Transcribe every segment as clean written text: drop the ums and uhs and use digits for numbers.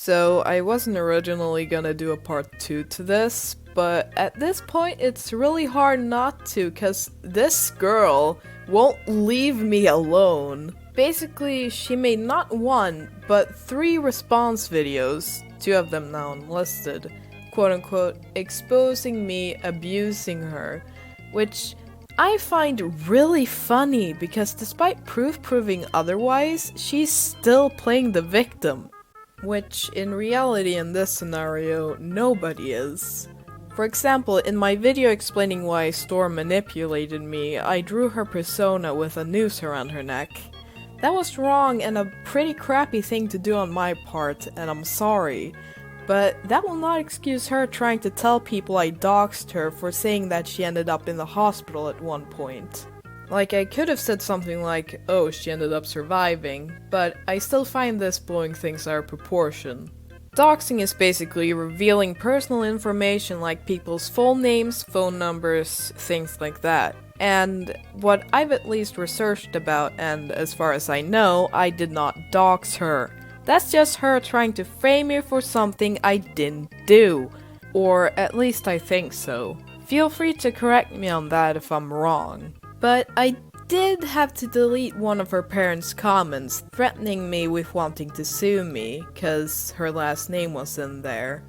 So I wasn't originally gonna do a part 2 to this, but at this point it's really hard not to, cause this girl won't leave me alone. Basically, she made not one, but 3 response videos, 2 of them now unlisted, quote unquote, exposing me abusing her, which I find really funny because despite proof proving otherwise, she's still playing the victim. Which, in reality in this scenario, nobody is. For example, in my video explaining why Storm manipulated me, I drew her persona with a noose around her neck. That was wrong and a pretty crappy thing to do on my part, and I'm sorry. But that will not excuse her trying to tell people I doxed her for saying that she ended up in the hospital at one point. Like, I could have said something like, oh, she ended up surviving, but I still find this blowing things out of proportion. Doxing is basically revealing personal information like people's full names, phone numbers, things like that. And what I've at least researched about, and as far as I know, I did not dox her. That's just her trying to frame me for something I didn't do. Or at least I think so. Feel free to correct me on that if I'm wrong. But I did have to delete one of her parents' comments threatening me with wanting to sue me, cause her last name was in there.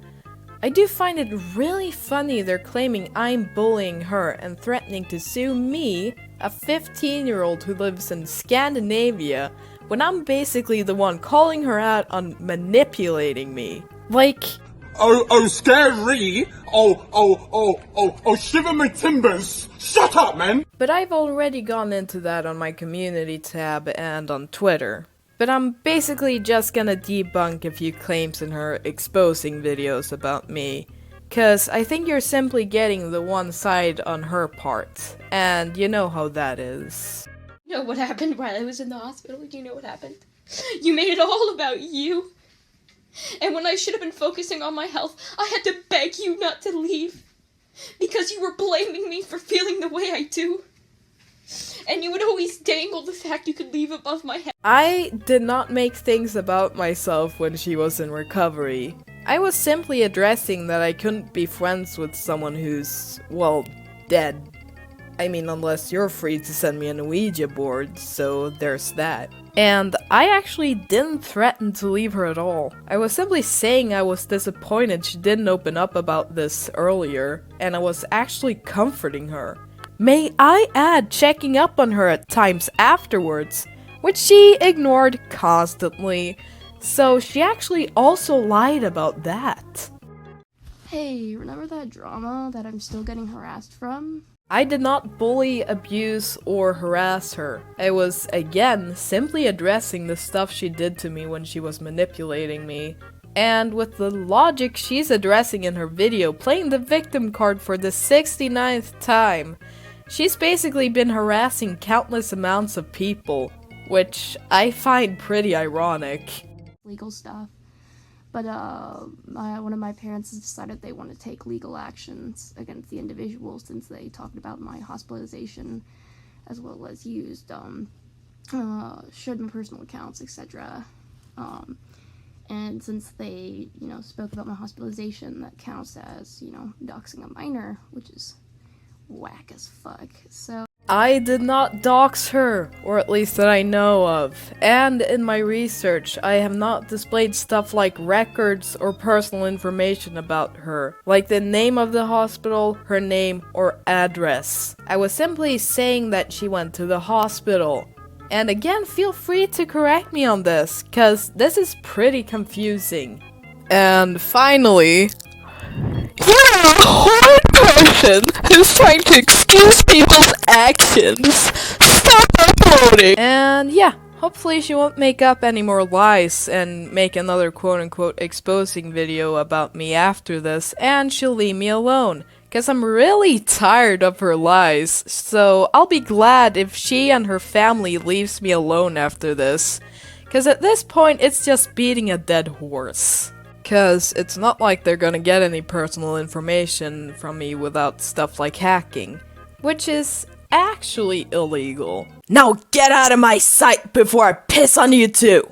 I do find it really funny they're claiming I'm bullying her and threatening to sue me, a 15-year-old who lives in Scandinavia, when I'm basically the one calling her out on manipulating me. Like, Oh, scary! Oh, shiver my timbers! Shut up, man! but I've already gone into that on my community tab and on Twitter. But I'm basically just gonna debunk a few claims in her exposing videos about me, cause I think you're simply getting the one side on her part, and you know how that is. You know what happened while I was in the hospital? Do you know what happened? You made it all about you. And when I should have been focusing on my health, I had to beg you not to leave. Because you were blaming me for feeling the way I do. And you would always dangle the fact you could leave above my head. I did not make things about myself when she was in recovery. I was simply addressing that I couldn't be friends with someone who's, well, dead. I mean, unless you're free to send me an Ouija board, so there's that. And I actually didn't threaten to leave her at all. I was simply saying I was disappointed she didn't open up about this earlier, and I was actually comforting her. May I add checking up on her at times afterwards, which she ignored constantly, so she actually also lied about that. Hey, remember that drama that I'm still getting harassed from? I did not bully, abuse, or harass her. I was, again, simply addressing the stuff she did to me when she was manipulating me. And with the logic she's addressing in her video, playing the victim card for the 69th time, she's basically been harassing countless amounts of people, which I find pretty ironic. Legal stuff. But one of my parents has decided they want to take legal actions against the individual since they talked about my hospitalization as well as used showed my personal accounts, etc. And since they, spoke about my hospitalization, that counts as, doxing a minor, which is whack as fuck. So I did not dox her, or at least that I know of, and in my research I have not displayed stuff like records or personal information about her, like the name of the hospital, her name, or address. I was simply saying that she went to the hospital. And again, feel free to correct me on this, cause this is pretty confusing. And finally, you're a horrid person who's trying to excuse people's actions. Stop uploading! And yeah, hopefully she won't make up any more lies and make another quote-unquote exposing video about me after this, and she'll leave me alone. Cause I'm really tired of her lies, so I'll be glad if she and her family leaves me alone after this. Cause at this point, it's just beating a dead horse. Cause it's not like they're gonna get any personal information from me without stuff like hacking, which is actually illegal. Now get out of my sight before I piss on you too!